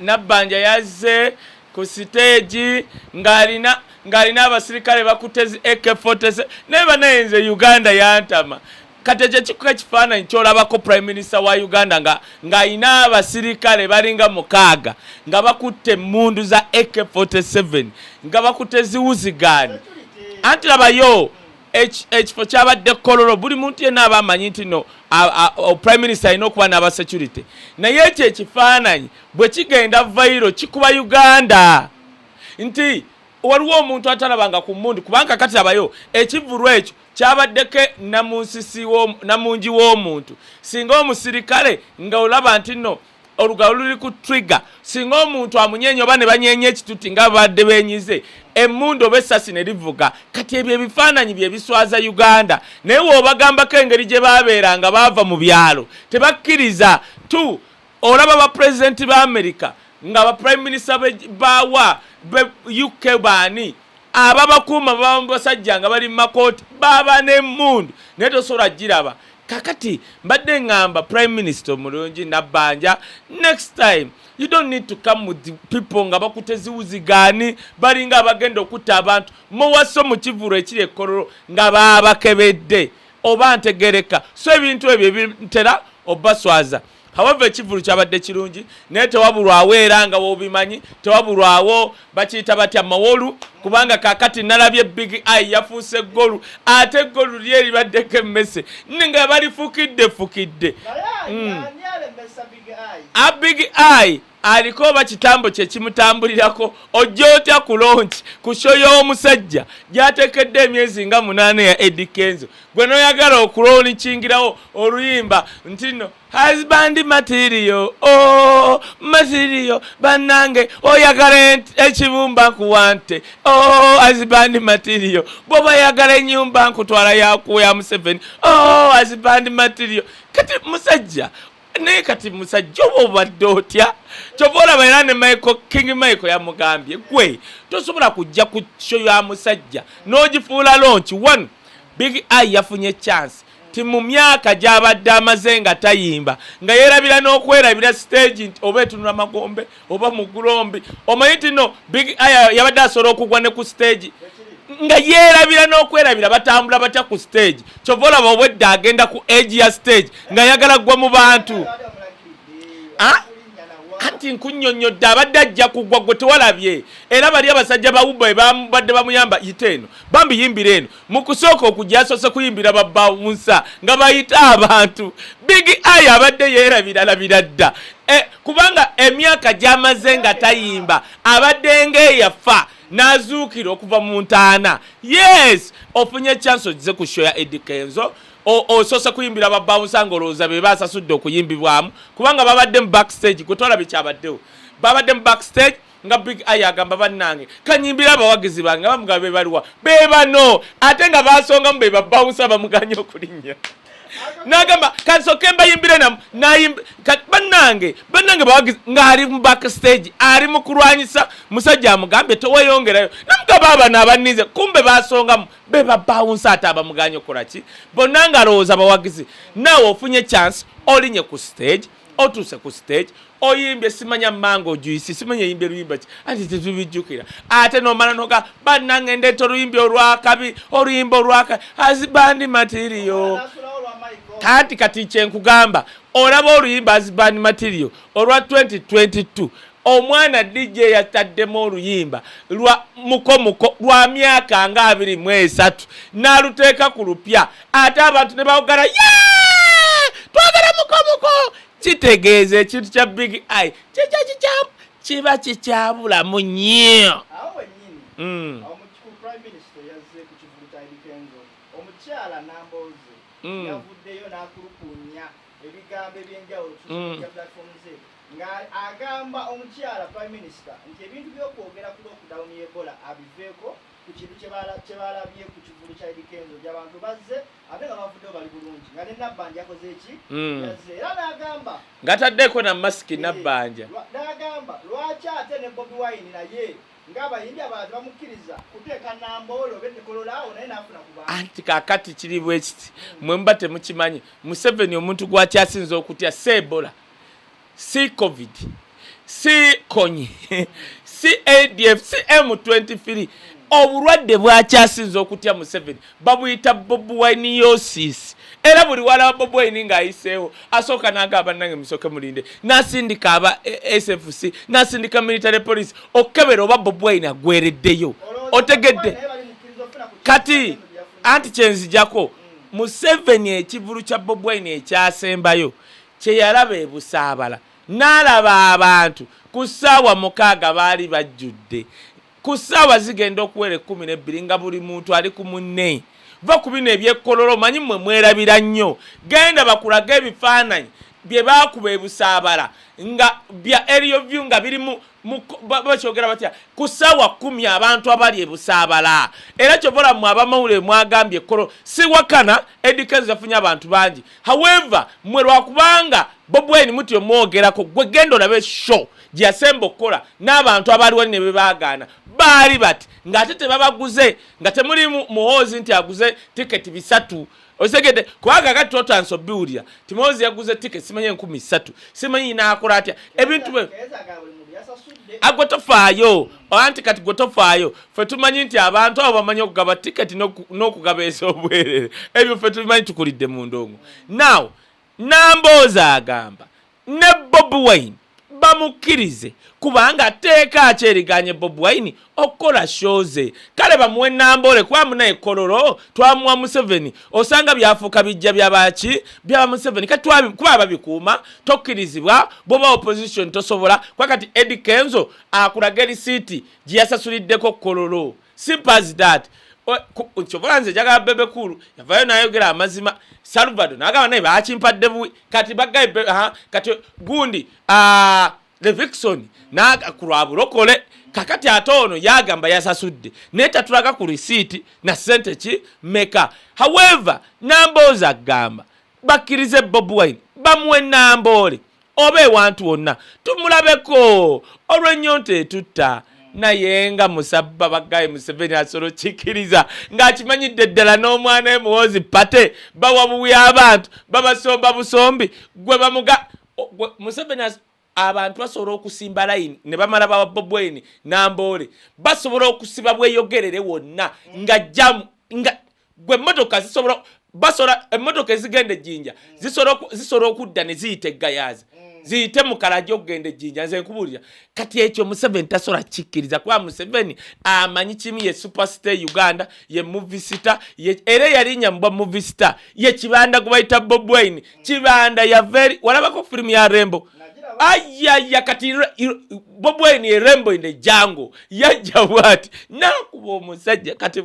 Nabbanja yazze ku stage ng'alina abasirikale bakutezi AK-47 neba nayenze Uganda yantama kati kyekikuka kifaananyi kyolabako prime minister wa Uganda ng'ayina abasirikale balinga 6 nga bakutte emmundu za AK-47 nga bakutte ziwuzigaani anti labayo ekifo kyabadde kololo buli muntu yenna aba amanyi nti no prime minister alina okuba n'aba security naye ekyo ekifaananyi bwe kigenda vairo kikuba Uganda nti waliwo omuntu atalabanga ku mmundu kubanga kati labayo ekivulu ekyo kyabaddeko namungi w'omuntu singa omusirikale nga olaba nti no olugalo luli ku trigger singa omuntu amunyeenya oba ne banyeenya ekituti nga babadde benyize emmundu oba essasi ne livuga kati ebyo ebifaananyi bye biswaza Uganda naye woobagambako engeri gye baabeeranga baava mu byalo tebakkiriza tu olaba bapulezidenti ba America nga baprime minister bawa UK baani ababakuuma basajja nga bali mu makooti baba n'emmundu naye tosobola giraba kakati mbadde ngamba prime minister omulungi Nabbanja next time you don't need to come with the people nga bakuteziwuzigaani balinga abagenda okutta abantu muwaso mu kivulu ekiri ekkololo nga baabakebedde oba ntegereka so ebintu ebyo bitera obaswaza however ekivulu kyabadde kirungi naye tewabulwawo era nga wobimanyi tewabulwawo bakiyita batya mawolu kubanga kakati nalabye big eye yafuuse golu ate golu lye libaddeko emmese nga balifukidde a big eye aliko oba kitambo kye kimutambulirako ojja otya ku launch ku show y'omusajja gyatekedde emyezi nga 8 ya Eddie Kenzo gwe noyagala okuloonikyingirawo oluyimba nti no husband material material bannange oyagala ekibumba nkuwante husband material bwoba yagala ennyumba nkutwala yakuya Museveni husband material kati musajja naye kati musajja oba obadde otya kyova olaba era ne King Michael yamugambye gwe tosobola kujja ku show ya musajja n'ogifuula launch one big eye yafunye chance ti mu myaka gy'abadde amaze nga tayimba nga yeerabira n'okwerabira stage nti oba etunula magombe oba mu gulombi omanyi ti no big eye yabadde asobola okugwa ne ku stage nga yeerabira n'okwerabira batambula batya ku stage kyova olaba obwedda agenda ku edge ya stage nga yagala gwa mu bantu anti nkunnyonnyodde abadde ajja kugwa gwe tewalabye era bali abasajja bawubba badde bamuyamba yite eno bambi yimbira eno mu kusooka okujja asoose kuyimbira babbawunsa nga bayita abantu big eye abadde yeerabiralabira dda kubanga emyaka gy'amaze nga tayimba abadde ng'eyafa n'azuukira okuva mu ntaana yes ofunye chance ogize ku show ya Eddie Kenzo osoose kuyimbira babbawunsa ng'olowooza be basasudde okuyimbibwamu kubanga babadde mu backstage gwe tolabye kyabaddewo babadde mu backstage nga big eye agamba bannange kanyimbira abawagizi bange nga bamugaba be baliwa be bano ate nga basongamu be babbawunsa bamuganye okulinnya nagamba kansoke mbayimbire bannange bawagizi ng'ali mu backstage ali mu kulwanyisa musajja amugambye toweyongerayo namugamba abano abannize kumbe basongamu be babbawunsa ate abamuganye okolaki bonna ng'alowooza bawagizi naawe ofunye chance olinye ku stage otuuse ku stage oyimbye simanya mango juice simanya yimbye luyimba ki anti tetubijjukira ate nomala noga bannange ndeeta oluyimbi olwakabi oluyimba olwaka husband material kati kyenkugamba olaba oluyimba husband material olwa 2022 omwana DJ yataddemu oluyimba lwa mukomuko lwa myaka nga 23 n'aluteeka ku lupya ate abantu ne bawogala twagala mukomuko kitegeeza ekintu kya big eye kiba kikyabulamu nnyo yavuddeyo n'akulukunya ebigambo ebyenjawulo kusooka platform ze nga agamba omukyala prime minister nti ebintu by'okwogera ku lockdown y'Ebola abiveeko ku kintu kye balabye ku kivulu kya Kenzo gy'abantu bazze ate nga bavuddeyo bali bulungi nga ne Nabbanja akoze eki yazze era n'agamba ng'ataddeko na masiki Nabbanja n'agamba lwaki ate ne Bobi Wine naye ng'abayimbi abantu bamukkiriza kuteeka namboolo betekololaawo naye n'afuna ku bantu anti kaakati kiri bwe kiti mwe muba temukimanyi Museveni omuntu gw'akyasinza okutya si Ebola si COVID si konyi si ADF si M23 obulwadde bwakyasinza okutya Museveni babuyita bobuwainiosis era buli wala bobuwaini ng'ayiseewo asooka n'agamba nange musooke mulinde n'asindika aba SFC n'asindika military police okkebera oba bobuwaini agwereddeyo otegedde kati anti kyenzijako Museveni ekivulu kya bobuwaini ekyasembayo kye yalaba ebusaabala n'alaba abantu ku ssaawa 6 baali bajjudde ku ssaawa zigenda okuwera 12 nga buli muntu ali ku munne va ku bino ebyekkololo manyi mmwe mwerabira nnyo genda bakulaga ebifaananyi bye baakuba ebusaabala nga bya aerial view nga biri bakyogera batya ku ssaawa 10 abantu abali ebusaabala era kyovola mmwe abamawulire mwagambye ekkolo si wakana Kenzo yafunye abantu bangi however mmwe lwakubanga Bobi Wine mutyo mwogerako gwe genda olabe show gye yasemba okukola n'abantu abaliwo ne bebaagaana baali bati ng'ate tebabaguze nga temuli muhoozi nti aguze tiketi 3 osegede kwaga kati totanso biwulira timozi yaguze tiketi simanye 13 simanyi n'akola atya ebintu bwe agwe tofaayo anti kati gwe tofaayo ffe tumanyi nti abantu abo bamanyi okugaba tiketi n'okugaba esobwerere ebyo ffe tumanyi tukulidde mu ndongo now Nambooza agamba ne Bobi Wine bamukkirize kubanga ateeka akyeriganye Bobi Wine okukola shoze kale bamuwe Namboole kuba munaye kololo twamuwa Museveni osanga byafuuka bijja byabaki byaba Museveni kati kuba babikuuma tokkirizibwa boba opposition tosobola kwakati Kenzo akulaga erisiiti gye yasasuliddeko kololo simple as that nze njagala bebe kulu yavayo nayogera amazima Salvador n'agamba naye bakimpadde buwi kati bagaye kati gundi Levikson n'akulwa bulokole kakati ate ono yagamba yasasudde naye tatulaga ku risiiti na ssente ki meka however Nambooza agamba bakkirize Bobi Wine bamuwe Namboole oba ewantu wonna tumulabeko olw'ennyonta etutta naye nga musabba bagaye Museveni asolo kikiriza ng'akimanyidde ddala n'omwana emuwoozi pate bawa buwi abantu babasomba busombi gwe bamuga Museveni abantu basobola okusimba layini ne bamala bawa Bobi Wine Namboole basobola okusiba bweyogerere wonna nga jamu nga gwe emmotoka zisobola basobola emmotoka ezigenda ejjinja zisobola okudda ne ziyita eggayaaza ziyite mu kalajo okugenda ejjinja nze nkubulira kati ekyo Museveni tasobola kikkiriza kuba Museveni amanyi kimu ye superstar Uganda ye movie star era yalinnya mu movie star ye kibanda gwe bayita Bobi Wine kibanda ya very walabako film ya Rembo ayaya kati Bobi Wine ye Rembo in the jungle yajja bwati nakuba omusajja kati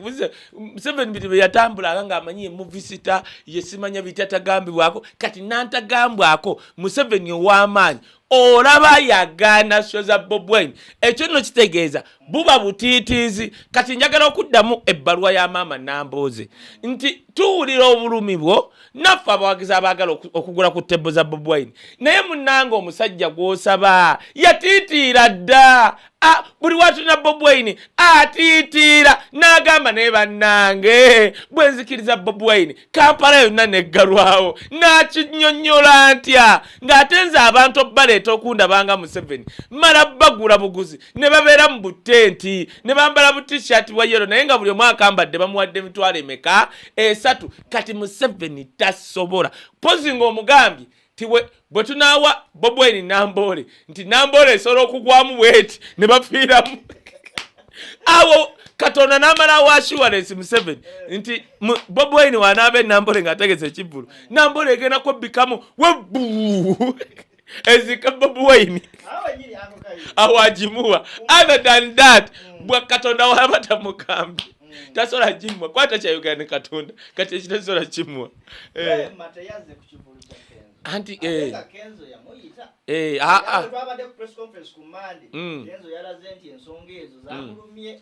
Museveni bitibe yatambula nga amanyi ye movie star ye simanya bitatagambibwako kati nantagambwako Museveni ow'amaanyi olaba yagaana show za Bobi Wine ekyo nno kitegeeza buba butiitiizi kati njagala okuddamu ebbaluwa ya maama Nambooze nti tuwulira obulumi bwo naffe abawagizi abaagala okugula ku ttebbo za Bobi Wine naye munnanga omusajja gw'osaba yatiitiira dda buli watuna Bobi Wine atiitiira n'agamba naye bannange bwe nzikiriza Bobi Wine Kampala yonna neggalwawo n'akinnyonnyola ntya ng'ate nze abantu obbaleeta okundabanga Museveni mala bagula buguzi ne babeera mu butenti ne bambala bu t-shirt bwa yero naye nga buli omu akambadde bamuwadde emitwalo emeka 3 kati Museveni tasobola pozi ng'omugambye bwe tunaawa Bobi Wine Namboole nti Namboole esobola okugwamu bweti ne bafiiramu awo Katonda n'amala wa assurance Museveni nti Bobi Wine wanaabe Namboole ng'ategese ekivulu Namboole egenda kubbikamu webbu ezika Bobi Wine awajimuwa other than that bwa Katonda wabata mukambi tasobola jimuwa kwata kyayogera ne Katonda kati ekitasobola kimuwa matayaze ku kivulu kya anti Kenzo yamoyita twabadde ku press conference ku Monday Kenzo yalaze nti ensonga ezo zamulumye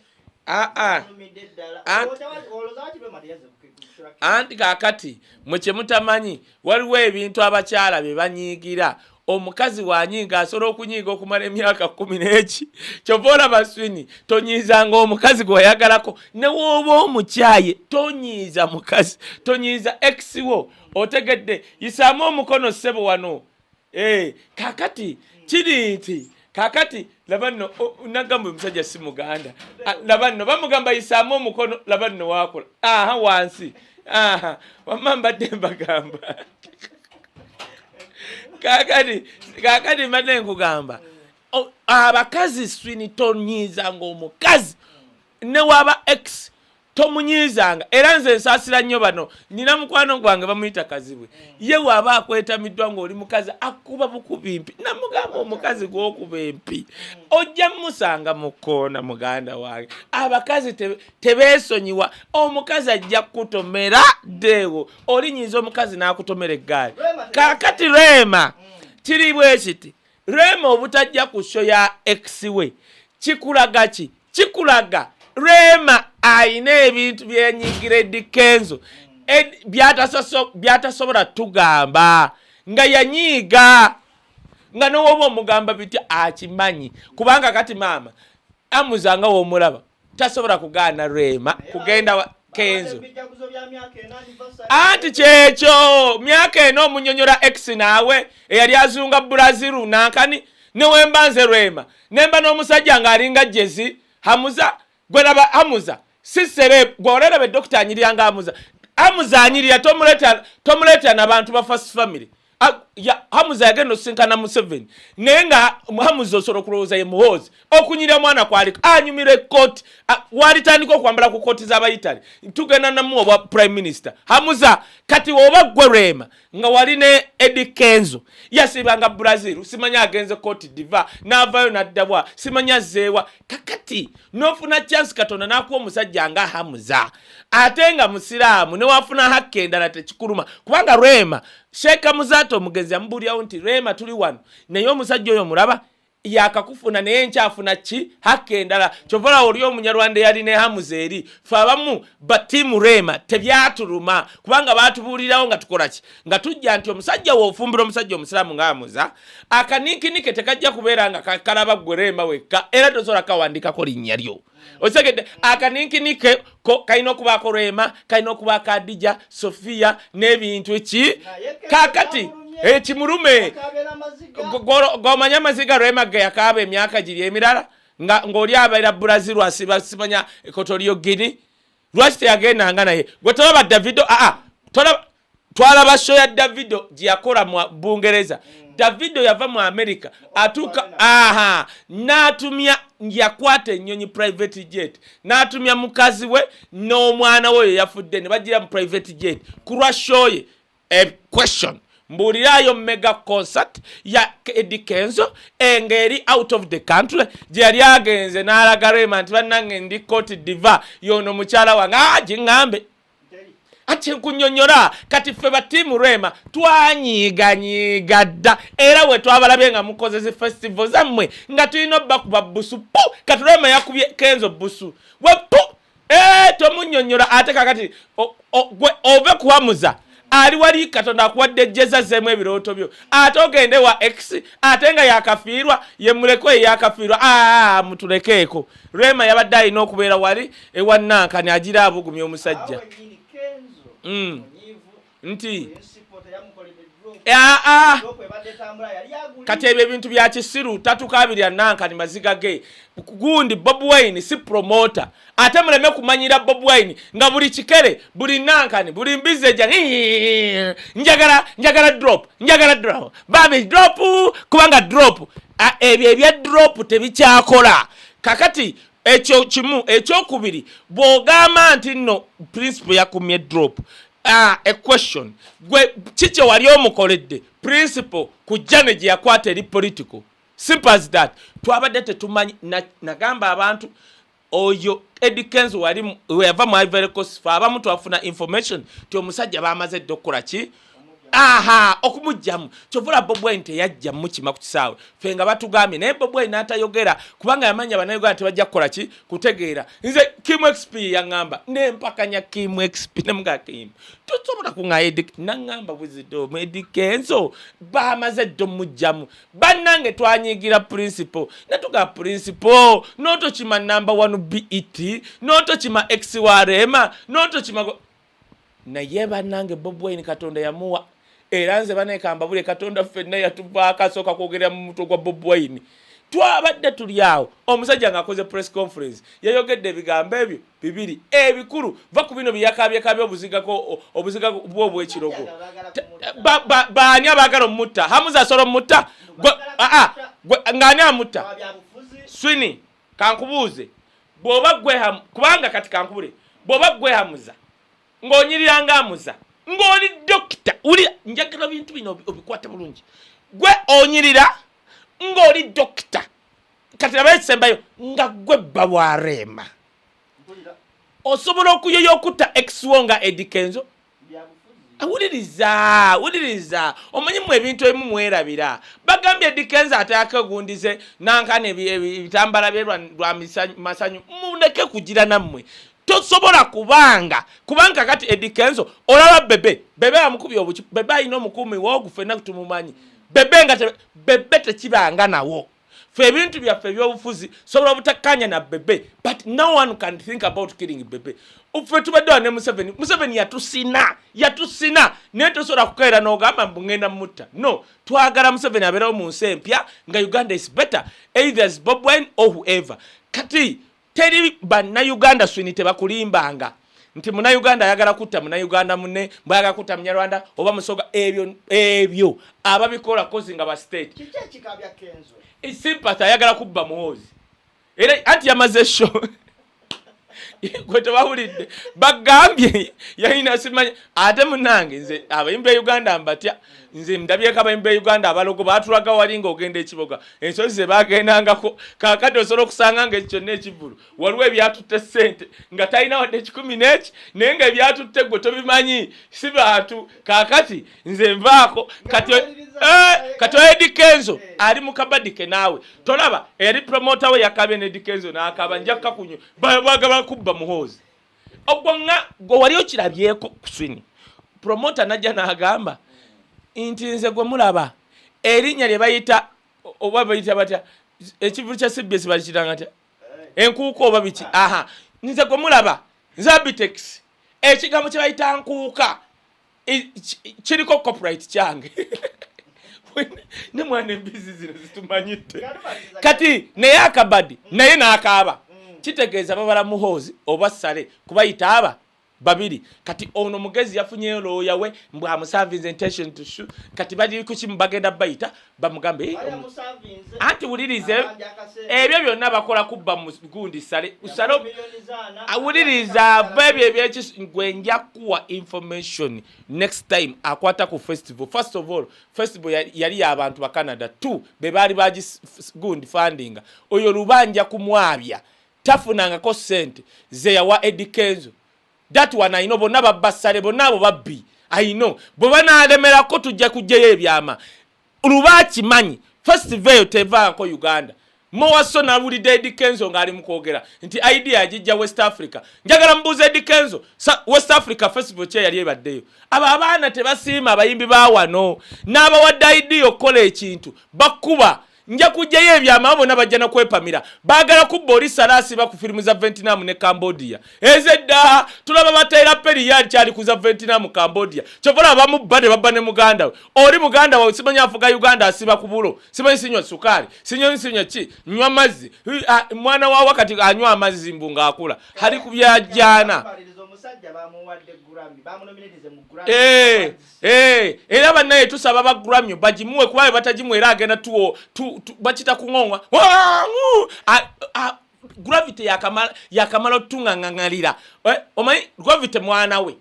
anti kakati mwe kye mutamanyi waliwo ebintu abakyala bye banyiigira omukazi wanyiiga asobola okunyiiga okumala emyaka 10 kyova olaba swini tonyiizanga omukazi gweoyagalako ne wooba omukyaye tonyiiza mukazi tonyiiza ex wo otegedde yisaamu omukono ssebo wano kakati kiri nti kakati labanno nagamba omusajja si muganda labanno bamugamba isaamu omukono labanno wakola wansi wamma mbadde mbagamba kakati mbadde nkugamba abakazi swini tonyiizanga omukazi ne waba x tomunyiizanga era nze nsaasira nnyo bano nina mukwano gwange bamuyita kazibwe ye waaba akwetamiddwa ng'oli mukazi akuba bukubimpi namugamba omukazi gw'okuba empi ojja musanga mu kkoona muganda wange abakazi tebeesonyiwa omukazi ajja kutomera deewo olinyiiza omukazi n'akutomera eggaali kaakati Rema kiri bwe kiti Rema obutajja ku show ya x we kikulaga ki kikulaga Rema ayina ebintu byenyigira Kenzo byatasobola tugamba nga yanyiiga nga n'owoba omugamba biti akimanyi kubanga kati maama amuzanga w'omulaba tasobola kugaana Rema kugenda wa Kenzo anti kyekyo myaka eno omunyonyola x naawe eyali azunga Brazil nankani newembanze Rema nemba n'omusajja ng'alinga jezi hamuza gwelaba Hamuza sisere gwolerabe Dr. Anyiryanga Hamuza anyirya tomuleta n'abantu ba first family Hamuza yagenda osinkana mu 7 nenga Hamuza osoro kulowooza ye muhoozi okunyirya mwana kwali anyumira ekkooti walitandika okwambala ku kkooti z'abayitali tugenda namu obwa prime minister Hamuza kati oba gwe Rema nga wali ne Kenzo yasibanga Brazil simanya agenze Cote d'Ivoire n'avaayo n'addabwa simanya zeewa kakati n'ofuna chance Katonda n'akuwa omusajja nga Hamuza ate nga musiraamu ne wafuna hakka endala tekikuluma kubanga Rema Sheikh Muzato omugenzi yamubulyawo nti Rema tuli wano naye omusajja oyo mulaba yakakufuna naye nkyafuna ki hakka endala kyovola oli omunyarwanda yali ne Hamuza eri fe abamu batiimu Rema tebyatuluma kubanga baatubuulirawo nga tukola ki nga tujja nti omusajja woofumbira omusajja omusiraamu nga Hamuza akaniikinike tekajja kubeera nga kalaba gwe Rema wekka era tosobola kawandikako linnya lyo osegedde akaniikinike kalina okubaako Rema kalina okubaako Adija Sofia n'ebintu ki kakati ekimulume gomanya amaziga Rema ge yakaaba emyaka giri emirala ng'oli abeera Brazil asiba simanya ekotoliyo Gini lwaki teyagendanga naye gwe tolaba Davido twalaba show ya Davido gye yakola mu Bungereza Davido yava mu America atuuka n'atumya yakwata ennyonyi private jet n'atumya mukazi we n'omwana we yafudde ne bagira mu private jet kulwa show ye question mbulirayo mega concert ya Kenzo engeri out of the country gye yali agenze n'alaga Rema nti bannange ndi Cote d'Ivoire yono mukyala wange gingambe ati nkunyonyola kati ffe batiimu Rema twanyiiganyiiga dda era we twabalabye nga mukozese festival zammwe nga tulina obbakuba busu kati Rema yakubye Kenzo busu we tomunyonyola ate kakati gwe ove kuhamuza ali wali Katonda akuwadde jeza zeemu ebirooto byo ate ogende wa x ate nga yakafiirwa ye mulekwe yakafiirwa mutulekeeko Rema yabadde alina okubeera wali ewannankani agira abugumya omusajja nti kati ebyo ebintu bya kisiru tatukabirya nankani maziga ge gundi Bob Wine si promoter ate muleme kumanyira Bob Wine nga buli kikere buli nankani buli mbizeja njagala drop baby drop kubanga drop ebyo ebya drop tebikyakola kakati ekyo kimu ekyokubiri bw'ogamba nti nno principle yakumye drop a question gwe kiche wali omukoledde principle kujjane gye yakwata eri political simple as that twabadde tetumanyi nagamba abantu oyo Kenzo wali yava mu Ivory Coast abamu twafuna information ti omusajja bamaze dokkola ki okumujjamu kyovula Bob Wine teyajja mu kima ku kisaawe fe nga batugambye naye Bob Wine n'atayogera kubanga yamanya bannayuganda tebajja kukola ki kutegeera nze Kim XP yaŋŋamba nempakanya Kim XP nemuga Kim tosobola kuŋŋayo naŋŋamba buzido Kenzo bamaze ddo mujjamu bannange twanyigira principle natuga principle n'otokima number 1 BET n'otokima X wa Rema n'otokima naye bannange Bob Wine Katonda yamuwa era nze banekamba bule Katonda ffenna yatuvaako asooka kwogera mu mutwe gwa Bob Wine twabadde tuli awo omusajja ng'akoze press conference yayogedde ebigambo ebyo bibiri ebikulu va ku bino byakabyekabya obuziga bwo obw'ekirogo baani abaagala omutta Hamuza asobola omutta ng'ani amutta swini kankubuuze bw'oba gwehamu kubanga kati kankubule bw'oba gwehamuza ng'onyirira ng'amuza ng'oli dokita uli njagala bintu bino obikwate bulungi gwe onyirira ng'oli dokita kati nabaekisembayo nga gwe babwarema osobola okuyoya okutta ekiwo nga Kenzo wuliriza omanyimu ebintu ebimu mwerabira bagambye Kenzo atayakegundize nankana ebitambala bye lwa masanyu muleke kugira nammwe tosobola kubanga kati Kenzo olaba bebe amukubye obuki bebe alina omukuumi woogufena tumumanyi bebe tekibanga nawo fe ebintu byaffe ebyobufuzi sobola obutakanya na bebe but no one can think about killing bebe ffe tubaddewa ne Museveni yatusina naye tosobola kukeera n'ogamba mbungenda mutta no twagala Museveni abeerawo mu nsi empya nga Uganda is better either as Bob Wine or whoever kati teri bannayuganda swini tebakulimbanga nti munnayuganda ayagala kutta munnayuganda munne bwayagala kutta munyarwanda oba musoga ebyo ababikola kozi nga ba state kiki ekikabya Kenzo sympathy ayagala kubba muhoozi era anti yamaze show gwe tebawulidde bagambye yalina simanyi ate munnange nze abayimbi e Uganda mbatya nze ndabyeko abayimbi e Uganda abalogo batulaga wali ng'ogenda ekiboga ensozi ze bagendangako kaakati osobola okusanga nga ekyo n'ekivulu waliwo ebyatutte ssente nga talina wadde 10 n'eki naye nga ebyatutte gwe tobimanyi si bantu kaakati nze nvaako kati oyo Kenzo ali mu kabadike naawe tolaba eri promota we yakabye ne Kenzo n'akaba njaka kunyo bagaba kubba muhoozi ogwo nga gwe wali okirabyeko kuswini promota najja n'agamba nti nze gwe mulaba erinnya lye bayita oba bayita batya ekivulu kya CBS balikitanga tya enkuuka oba biki nze gwe mulaba Zabitex ekigambo kye bayita nkuuka kiriko copyright kyange ne mwana embizi zino zitumanyidde kati naye akabadi naye n'akaaba kitegeeza babala muhoozi oba ssale kubayita aba babiri kati ono mugezi yafunyeyo looya we mbw amusavinze intention to shoot kati bali kukimu bagenda bayita bamugambe anti wulirize ebyo byonna bakola kubba mu gundi ssale usalo awuliriza bebyo ebyekigwe nja kuwa information next time akwata ku festival. First of all festival yali y'abantu ba Canada 2 be bali baji gundi funding oyo lubanja kumwabya tafunangako sente ze yawa Kenzo that one I know bonna babbasale bonna abo babbi I know bwe banalemerako tujja kujjayo ebyama lubaki manyi festival tevaako Uganda mowaso nawulidde Kenzo ng'ali mu kwogera nti idea yagijja West Africa njagala mbuuze Kenzo West Africa festival kye yali ebaddeyo abo abaana tebasiima abayimbi ba wano n'abawadde idea okukola ekintu bakuba nja kujjayo ebyama bonna bajja n'okwepamira baagala kubba oli salasi ba ku firimu za Vietnam ne Cambodia ezedda tulaba bateera periyali kyali kuza Vietnam Cambodia kyovola abamubba ne babba ne muganda we oli muganda wawe simanyi afuga Uganda asiba ku bulo simanyi sinywa sukali sinywa ki nywa mazzi mwana wa wakati anywa amazzi mbunga akula hali ku byajjana era bannaye tusaba ba Grammy bagimuwe kubaye batagimuwe era agenda bachita kungongwa gravity yakamala otungangangalira omanyi gravity mwana we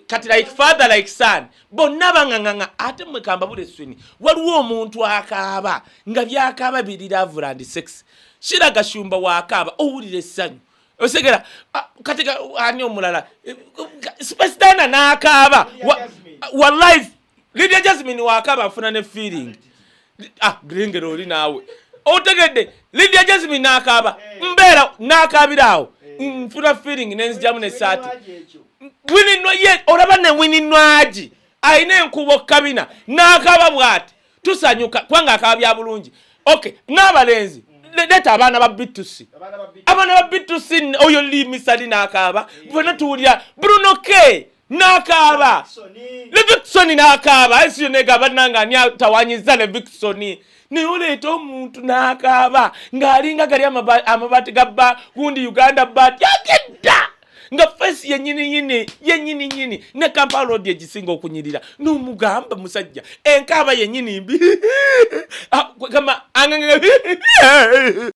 kati like father like son bonna banganganga ate mwekamba bule swini waliwo omuntu akaaba nga byakaaba biri love and sex shira gashumba wakaba owulire essanyu osegera katika ani omulala superstar n'akaaba wallahi Lydia Jasmine wakaba afuna ne feeling gringero oli naawe otegedde Lydia Jasmine n'akaaba mbeera n'akaabiraawo nfuna feeling nenzijjamu ne saati wininwa ye olaba ne wininwaji ayina enkubo kabina n'akaaba bw'ati tusanyuka kubanga akaaba bya bulungi okay n'abalenzi leta abaana ba bitusi oyo limisali n'akaaba bonna tuwulira Bruno K n'akaaba Levickson n'akaaba esiyo negaba nanga ani atawanyiza Levickson naye oleeta omuntu n'akaaba ng'alinga gali amabaati ga bba gundi Uganda baati agedda nga fesi yennyini ne Kampala Road egisinga okunyirira n'omugamba musajja enkaaba yennyini mbi kama